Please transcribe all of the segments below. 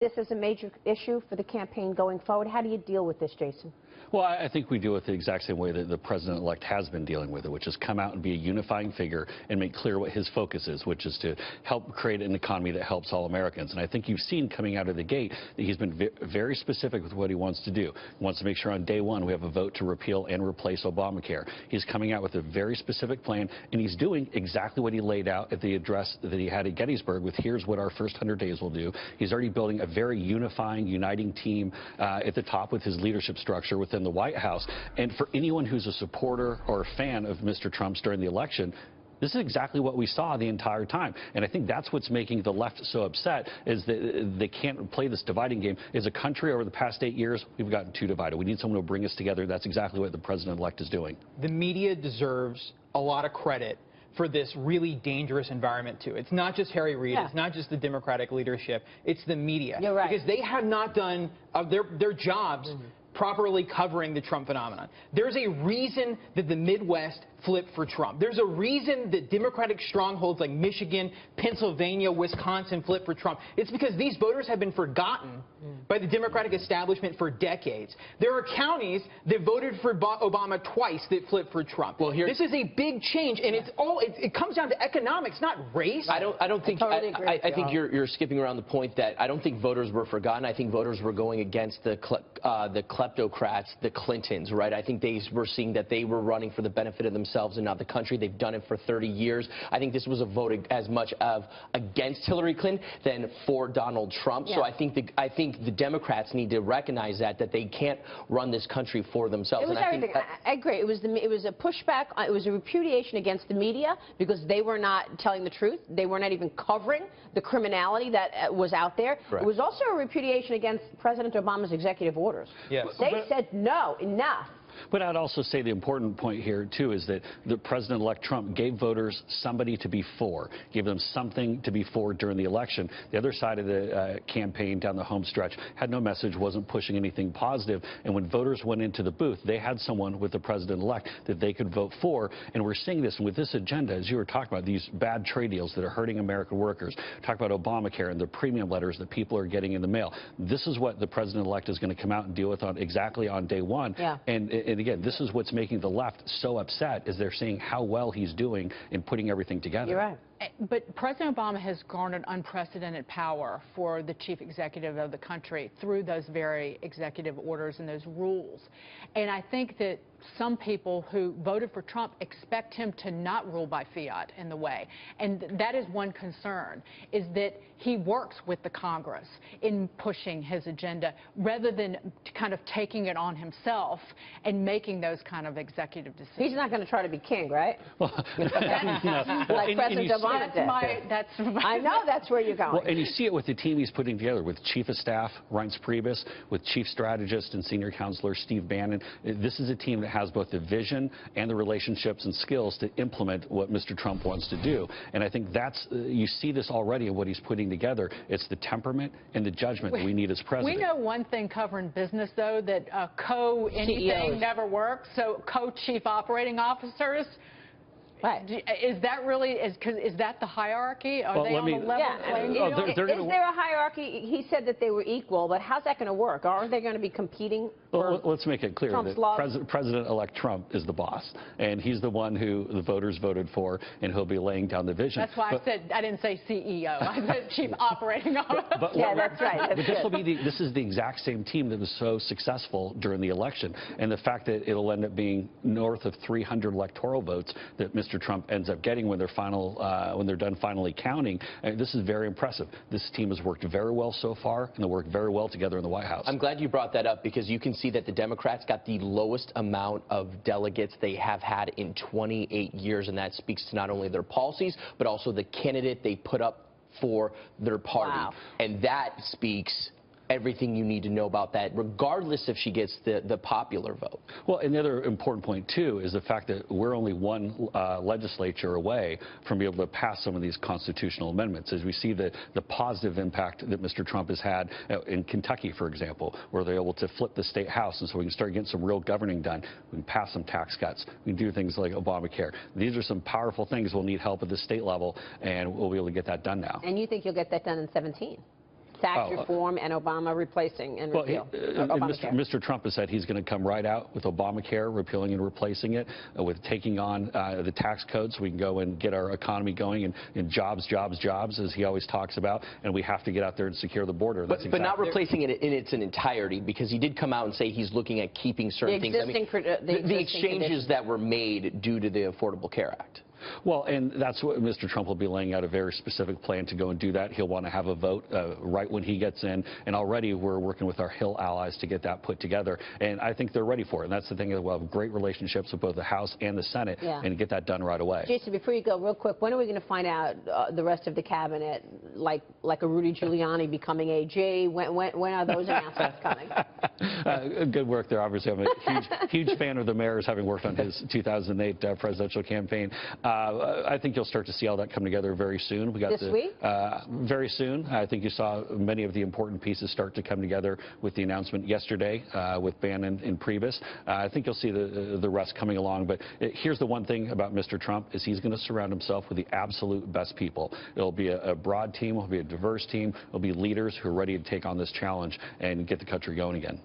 This is a major issue for the campaign going forward. How do you deal with this, Jason? Well, I think we deal with it the exact same way that the president-elect has been dealing with it, which is come out and be a unifying figure and make clear what his focus is, which is to help create an economy that helps all Americans. And I think you've seen coming out of the gate that he's been very specific with what he wants to do. He wants to make sure on day one we have a vote to repeal and replace Obamacare. He's coming out with a very specific plan, and he's doing exactly what he laid out at the address that he had at Gettysburg with here's what our first 100 days will do. He's already building a very unifying, uniting team at the top with his leadership structure within the White House. And for anyone who's a supporter or a fan of Mr. Trump's during the election, this is exactly what we saw the entire time. And I think that's what's making the left so upset, is that they can't play this dividing game. As a country over the past 8 years, we've gotten too divided. We need someone to bring us together. That's exactly what the president-elect is doing. The media deserves a lot of credit for this really dangerous environment, too. It's not just Harry Reid. Yeah. It's not just the Democratic leadership. It's the media. You're right. Because they have not done their jobs properly covering the Trump phenomenon. There's a reason that the Midwest flipped for Trump. There's a reason that Democratic strongholds like Michigan, Pennsylvania, Wisconsin flipped for Trump. It's because these voters have been forgotten by the Democratic establishment for decades. There are counties that voted for Obama twice that flipped for Trump. Well, this is a big change, and it comes down to economics, not race. I don't think I think you're skipping around the point that I don't think voters were forgotten. I think voters were going against the kleptocrats, the Clintons, right? I think they were seeing that they were running for the benefit of themselves and not the country. They've done it for 30 years. I think this was a vote as much of against Hillary Clinton than for Donald Trump. Yeah. So I think the Democrats need to recognize that they can't run this country for themselves. It was everything. I agree. It was a pushback. It was a repudiation against the media because they were not telling the truth. They were not even covering the criminality that was out there. Right. It was also a repudiation against President Obama's executive orders. Yes. They said no, enough. But I'd also say the important point here, too, is that the President-elect Trump gave voters somebody to be for, gave them something to be for during the election. The other side of the campaign down the home stretch had no message, wasn't pushing anything positive. And when voters went into the booth, they had someone with the President-elect that they could vote for. And we're seeing this with this agenda, as you were talking about, these bad trade deals that are hurting American workers. Talk about Obamacare and the premium letters that people are getting in the mail. This is what the President-elect is going to come out and deal with exactly on day one. Yeah. And again, this is what's making the left so upset, is they're seeing how well he's doing in putting everything together. You're right. But President Obama has garnered unprecedented power for the chief executive of the country through those very executive orders and those rules. And I think that some people who voted for Trump expect him to not rule by fiat in the way. And that is one concern, is that he works with the Congress in pushing his agenda rather than kind of taking it on himself and making those kind of executive decisions. He's not going to try to be king, right? Well, like President Obama. I know that's where you're going. Well, and you see it with the team he's putting together with Chief of Staff Reince Priebus, with Chief Strategist and Senior Counselor Steve Bannon. This is a team that has both the vision and the relationships and skills to implement what Mr. Trump wants to do. And I think that's, you see this already in what he's putting together. It's the temperament and the judgment that we need as president. We know one thing covering business, though, that co-anything never works. So co-chief operating officers. Right. Is that really, is that the hierarchy? Are they on the level playing field? Is there a hierarchy? He said that they were equal, but how's that going to work? Are they going to be competing? Well, let's make it clear that President-elect Trump is the boss, and he's the one who the voters voted for, and he'll be laying down the vision. That's why I didn't say CEO. I said Chief Operating Officer. Yeah, that's right. This is the exact same team that was so successful during the election, and the fact that it'll end up being north of 300 electoral votes that Mr. Trump ends up getting when they're done finally counting. This is very impressive. This team has worked very well so far, and they work very well together in the White House. I'm glad you brought that up, because you can see that the Democrats got the lowest amount of delegates they have had in 28 years, and that speaks to not only their policies, but also the candidate they put up for their party. Wow. And that speaks everything you need to know about that, regardless if she gets the popular vote. Well, and the other important point, too, is the fact that we're only one legislature away from being able to pass some of these constitutional amendments, as we see the positive impact that Mr. Trump has had in Kentucky, for example, where they're able to flip the state house, and so we can start getting some real governing done. We can pass some tax cuts. We can do things like Obamacare. These are some powerful things. We'll need help at the state level, and we'll be able to get that done now. And you think you'll get that done in 17? tax reform and Obama replacing and repeal. Mr. Trump has said he's going to come right out with Obamacare, repealing and replacing it, with taking on the tax code so we can go and get our economy going and jobs, jobs, jobs, as he always talks about, and we have to get out there and secure the border. But not replacing it in its entirety, because he did come out and say he's looking at keeping certain things. I mean, the exchanges that were made due to the Affordable Care Act. Well, and that's what Mr. Trump will be laying out, a very specific plan to go and do that. He'll want to have a vote right when he gets in, and already we're working with our Hill allies to get that put together, and I think they're ready for it. And that's the thing, we'll have great relationships with both the House and the Senate, and get that done right away. Jason, before you go, real quick, when are we going to find out the rest of the cabinet, like a Rudy Giuliani becoming AG? When are those announcements coming? Good work there. Obviously, I'm a huge fan of the mayor's, having worked on his 2008 presidential campaign. I think you'll start to see all that come together very soon. We got this week? Very soon. I think you saw many of the important pieces start to come together with the announcement yesterday with Bannon and Priebus. I think you'll see the rest coming along. But here's the one thing about Mr. Trump is he's going to surround himself with the absolute best people. It'll be a broad team. It'll be a diverse team. It'll be leaders who are ready to take on this challenge and get the country going again.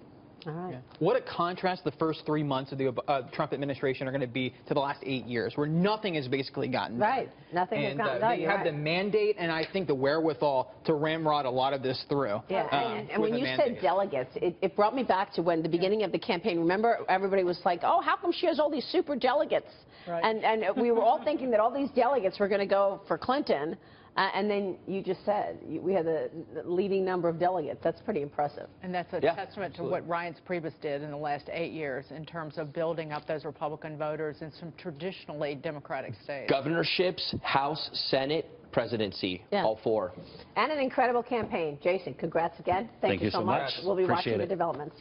All right. Yeah. What a contrast the first 3 months of the Trump administration are going to be to the last 8 years, where nothing has basically gotten done. Right. Nothing has gotten done. They have the mandate and I think the wherewithal to ramrod a lot of this through. Yeah. And when you said delegates, it brought me back to when the beginning of the campaign. Remember, everybody was like, "Oh, how come she has all these super delegates?" Right. And we were all thinking that all these delegates were going to go for Clinton. And then you just said we had the leading number of delegates. That's pretty impressive. And that's a testament to what Reince Priebus did in the last 8 years in terms of building up those Republican voters in some traditionally Democratic states. Governorships, House, Senate, presidency, all four. And an incredible campaign. Jason, congrats again. Thank you so much. We'll be watching the developments.